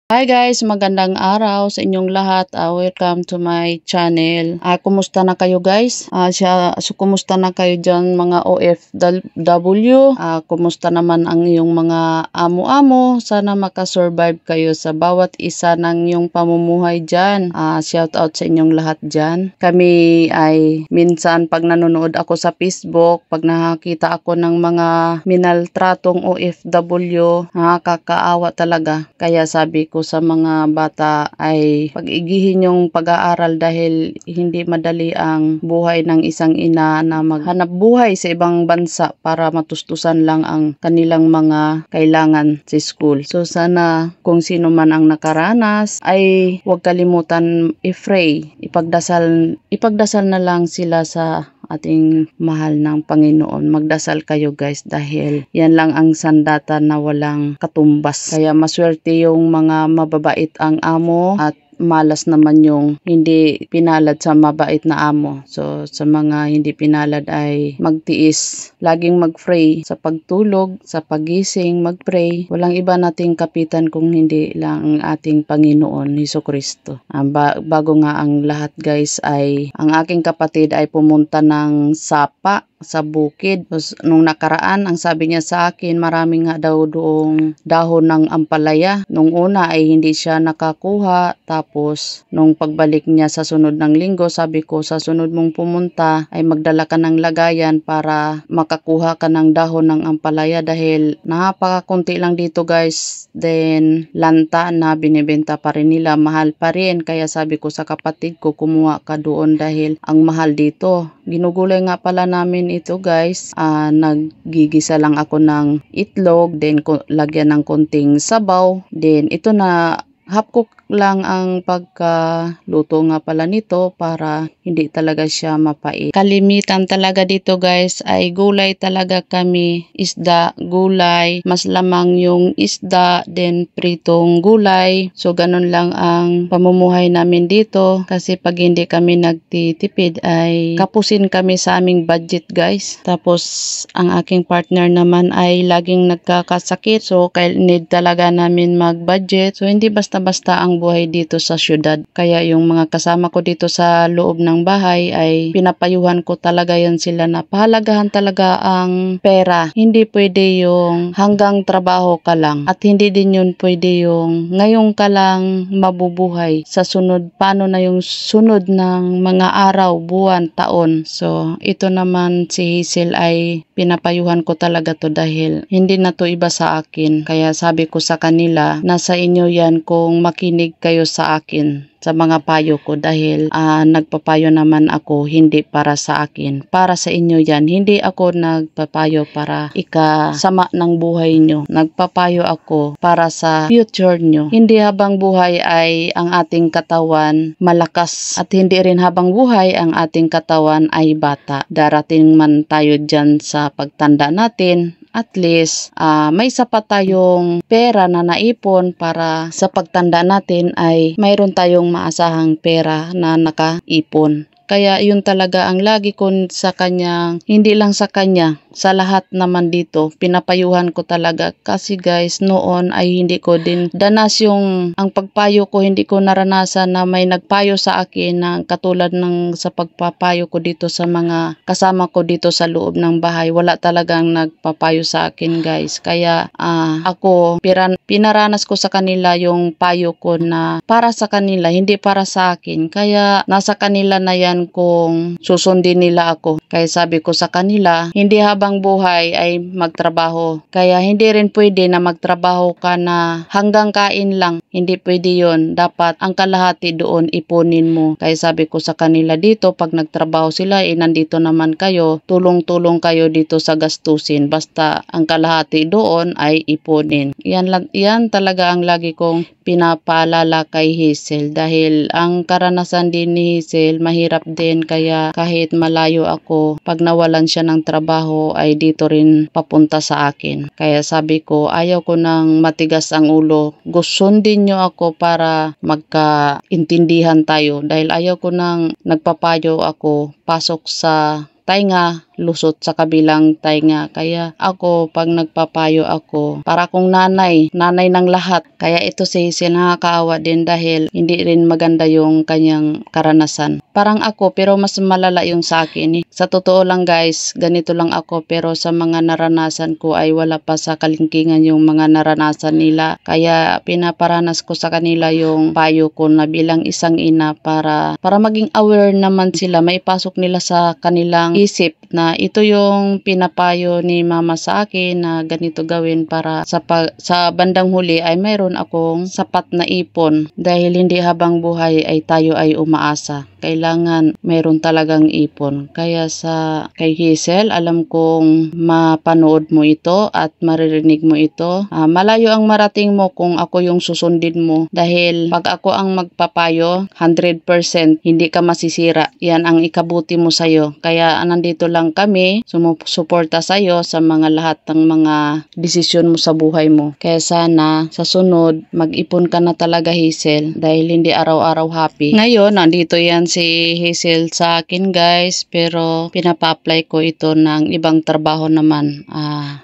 Hi guys, magandang araw sa inyong lahat. Welcome to my channel. Kumusta na kayo guys? Kumusta na kayo dyan mga OFW? Kumusta naman ang iyong mga amo-amo? Sana makasurvive kayo sa bawat isa ng iyong pamumuhay dyan. Shout out sa inyong lahat dyan. Kami ay minsan pag nanonood ako sa Facebook, pag nakakita ako ng mga minaltratong OFW, nakakaawa talaga. Kaya sabi ko sa mga bata ay pag-igihin yung pag-aaral dahil hindi madali ang buhay ng isang ina na maghanap buhay sa ibang bansa para matustusan lang ang kanilang mga kailangan sa school. So sana kung sino man ang nakaranas ay huwag kalimutan i-pray, ipagdasal na lang sila sa ating mahal ng Panginoon. Magdasal kayo guys dahil yan lang ang sandata na walang katumbas. Kaya maswerte yung mga mababait ang amo at malas naman yung hindi pinalad sa mabait na amo. So sa mga hindi pinalad ay magtiis. Laging mag-pray sa pagtulog, sa pagising, mag-pray. Walang iba nating kapitan kung hindi lang ang ating Panginoon Hesukristo. Bago nga ang lahat guys ay ang aking kapatid ay pumunta ng Sapa sa bukid. So, nung nakaraan, ang sabi niya sa akin, maraming nga daw doong dahon ng ampalaya. Nung una ay hindi siya nakakuha. Tapos, nung pagbalik niya sa sunod ng linggo, sabi ko, sa sunod mong pumunta ay magdala ka ng lagayan para makakuha ka ng dahon ng ampalaya dahil napakakunti lang dito guys. Then, lanta na binibenta pa rin nila. Mahal pa rin. Kaya sabi ko sa kapatid ko, kumuha ka doon dahil ang mahal dito. Ginugulay nga pala namin ito guys. Naggigisa lang ako ng itlog, then lagyan ng konting sabaw. Then ito na half cook lang ang pagkaluto nga pala nito para hindi talaga siya mapait. Kalimitan talaga dito guys ay gulay talaga kami. Isda, gulay, mas lamang yung isda, then pritong gulay. So ganun lang ang pamumuhay namin dito kasi pag hindi kami nagtitipid ay kapusin kami sa aming budget guys. Tapos ang aking partner naman ay laging nagkakasakit, so need talaga namin mag-budget. So hindi basta-basta ang buhay dito sa syudad. Kaya yung mga kasama ko dito sa loob ng bahay ay pinapayuhan ko talaga yan sila na pahalagahan talaga ang pera. Hindi pwede yung hanggang trabaho ka lang at hindi din yun pwede yung ngayon ka lang mabubuhay. Sa sunod, paano na yung sunod ng mga araw, buwan, taon. So ito naman si Hazel ay pinapayuhan ko talaga to dahil hindi na to iba sa akin. Kaya sabi ko sa kanila, nasa inyo yan kung makinig kayo sa akin sa mga payo ko dahil nagpapayo naman ako hindi para sa akin. Para sa inyo yan. Hindi ako nagpapayo para ikasama ng buhay nyo. Nagpapayo ako para sa future nyo. Hindi habang buhay ay ang ating katawan malakas at hindi rin habang buhay ang ating katawan ay bata. Darating man tayo dyan sa pagtanda natin, at least may sapat tayong pera na naipon para sa pagtanda natin ay mayroon tayong maasahang pera na nakaipon. Kaya yun talaga ang lagi ko sa kanya, hindi lang sa kanya, sa lahat naman dito, pinapayuhan ko talaga. Kasi guys, noon ay hindi ko din danas yung, ang pagpayo ko, hindi ko naranasan na may nagpayo sa akin na katulad ng sa pagpapayo ko dito sa mga kasama ko dito sa loob ng bahay. Wala talagang nagpapayo sa akin guys. Kaya ako, pinaranas ko sa kanila yung payo ko na para sa kanila, hindi para sa akin. Kaya nasa kanila na yan kung susundin nila ako. Kaya sabi ko sa kanila, hindi habang buhay ay magtrabaho. Kaya hindi rin pwede na magtrabaho ka na hanggang kain lang. Hindi pwede yun. Dapat ang kalahati doon ipunin mo. Kaya sabi ko sa kanila dito, pag nagtrabaho sila, nandito naman kayo, tulong-tulong kayo dito sa gastusin. Basta ang kalahati doon ay ipunin. Yan talaga ang lagi kong pinapaalala kay Hazel dahil ang karanasan din ni Hazel mahirap din, kaya kahit malayo ako, pag nawalan siya ng trabaho ay dito rin papunta sa akin. Kaya sabi ko, ayaw ko nang matigas ang ulo. Sundin nyo ako para magkaintindihan tayo dahil ayaw ko nang nagpapayo ako pasok sa tainga lusot sa kabilang tainga. Kaya ako, pag nagpapayo ako, para akong nanay ng lahat. Kaya ito si Hazel nakakaawa din dahil hindi rin maganda yung kanyang karanasan. Parang ako, pero mas malala yung sa akin. Sa totoo lang guys, ganito lang ako, pero sa mga naranasan ko ay wala pa sa kalingkingan yung mga naranasan nila. Kaya pinaparanas ko sa kanila yung payo ko na bilang isang ina para maging aware naman sila, maipasok nila sa kanilang isip na ito yung pinapayo ni mama sa akin na ganito gawin para sa bandang huli ay mayroon akong sapat na ipon dahil hindi habang buhay ay tayo ay umaasa. Kailangan mayroon talagang ipon. Kaya kay Hazel, alam kong mapanood mo ito at maririnig mo ito. Malayo ang marating mo kung ako yung susundin mo dahil pag ako ang magpapayo, 100% hindi ka masisira. Yan ang ikabuti mo sa'yo. Kaya nandito lang kami, sumusuporta sa'yo sa mga lahat ng mga desisyon mo sa buhay mo. Kaya sana sa sunod, mag-ipon ka na talaga Hazel dahil hindi araw-araw happy. Ngayon, nandito yan si Hazel sa akin guys, pero pinapa-apply ko ito ng ibang trabaho naman.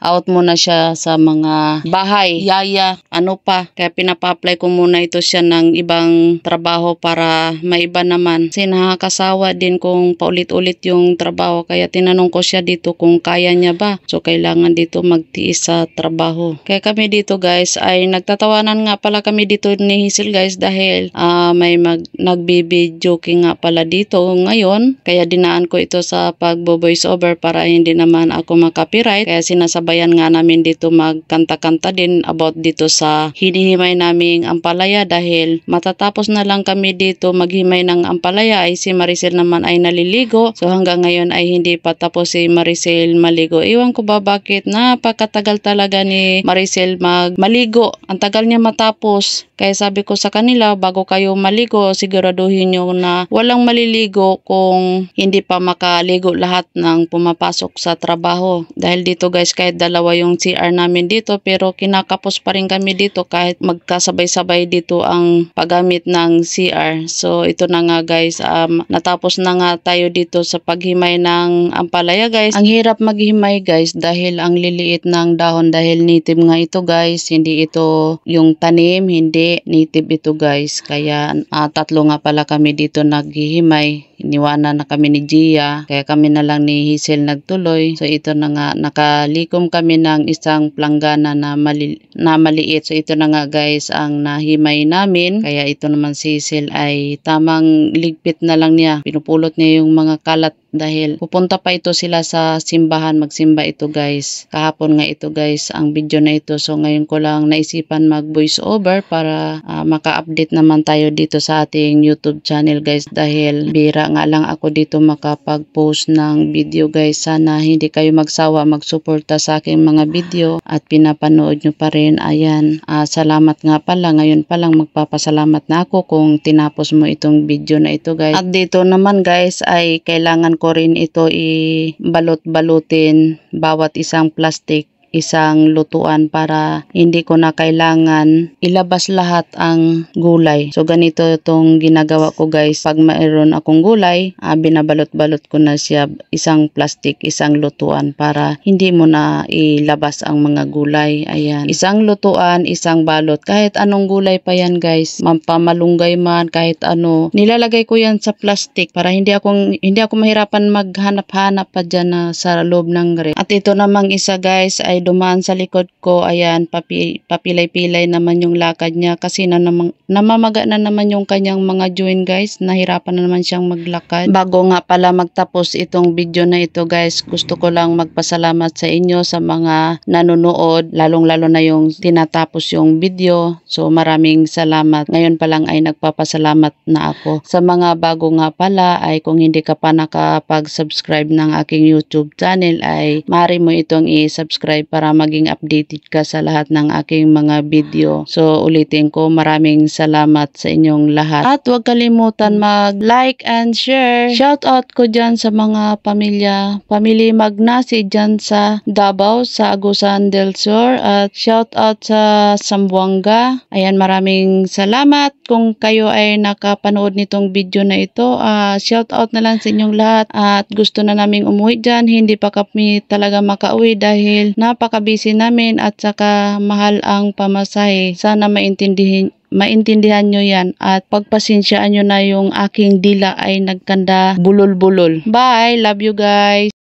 Out muna siya sa mga bahay, yaya, ano pa. Kaya pinapa-apply ko muna ito siya ng ibang trabaho para maiba naman. Kasi nakakasawa din kung paulit-ulit yung trabaho. Kaya tinanong ko siya dito kung kaya niya ba. So kailangan dito magtiis sa trabaho. Kaya kami dito guys ay nagtatawanan nga pala kami dito ni Hazel guys dahil may nagbi-joking nga pala dito ngayon. Kaya dinaan ko ito sa pagbo-voice over para hindi naman ako makapiright. Kaya sinasabayan nga namin dito magkanta-kanta din about dito sa hinihimay naming ampalaya dahil matatapos na lang kami dito maghimay ng ampalaya ay si Maricel naman ay naliligo. So hanggang ngayon ay hindi pa tapos si Maricel maligo. Iwan ko ba bakit napakatagal talaga ni Maricel maligo. Ang tagal niya matapos. Kaya sabi ko sa kanila bago kayo maligo siguraduhin nyo na walang maliligo kung hindi pa makaligo lahat ng pumapasok sa trabaho. Dahil dito guys kahit dalawa yung CR namin dito pero kinakapos pa rin kami dito kahit magkasabay-sabay dito ang paggamit ng CR. So ito na nga guys, natapos na nga tayo dito sa paghimay ng ampalaya guys. Ang hirap maghimay guys dahil ang liliit ng dahon dahil native nga ito guys. Hindi ito yung tanim, hindi native ito guys. Kaya tatlo nga pala kami dito naghihimay. Iniwanan na kami ni Gia. Kaya kami na lang ni Hazel nagtuloy. So ito na nga, nakalikom kami ng isang planggana na maliit. So ito na nga guys ang nahimay namin. Kaya ito naman si Hazel ay tamang ligpit na lang niya. Pinupulot niya yung mga kalat dahil pupunta pa ito sila sa simbahan, magsimba ito guys. Kahapon nga ito guys ang video na ito. So ngayon ko lang naisipan mag voice over para maka-update naman tayo dito sa ating YouTube channel guys dahil bira nga lang ako dito makapag-post ng video guys. Sana hindi kayo magsawa magsuporta sa aking mga video at pinapanood nyo pa rin. Ayan, salamat nga pala. Ngayon pa lang magpapasalamat na ako kung tinapos mo itong video na ito guys. At dito naman guys ay kailangan ko rin ito i-balot-balutin bawat isang plastic isang lutuan para hindi ko na kailangan ilabas lahat ang gulay. So ganito itong ginagawa ko guys. Pag mayroon akong gulay, binabalot-balot ko na siya isang plastic, isang lutuan para hindi mo na ilabas ang mga gulay. Ayan. Isang lutuan, isang balot. Kahit anong gulay pa yan guys. Mampamalunggay man, kahit ano. Nilalagay ko yan sa plastic para hindi ako mahirapan maghanap-hanap pa dyan na sa loob ng ref. At ito namang isa guys ay dumaan sa likod ko. Ayan, papilay-pilay naman yung lakad niya kasi namamaga na naman yung kanyang mga joint guys. Nahirapan na naman siyang maglakad. Bago nga pala magtapos itong video na ito guys, gusto ko lang magpasalamat sa inyo sa mga nanonood, lalong-lalo na yung tinatapos yung video. So maraming salamat. Ngayon pa lang ay nagpapasalamat na ako. Sa mga bago nga pala ay kung hindi ka pa nakapag-subscribe ng aking YouTube channel ay maaari mo itong i-subscribe para maging updated ka sa lahat ng aking mga video. So ulitin ko, maraming salamat sa inyong lahat. At huwag kalimutan mag-like and share. Shout out ko dyan sa mga Family Magnasi dyan sa Davao, sa Agusan del Sur. At shout out sa Zamboanga. Ayan, maraming salamat kung kayo ay nakapanood nitong video na ito. Shout out na lang sa inyong lahat. At gusto na naming umuwi dyan. Hindi pa kami talaga makauwi dahil napaka-busy namin at saka mahal ang pamasahe. Sana maintindihan nyo yan at pagpasensyaan nyo na yung aking dila ay nagkanda bulol-bulol. Bye! Love you guys!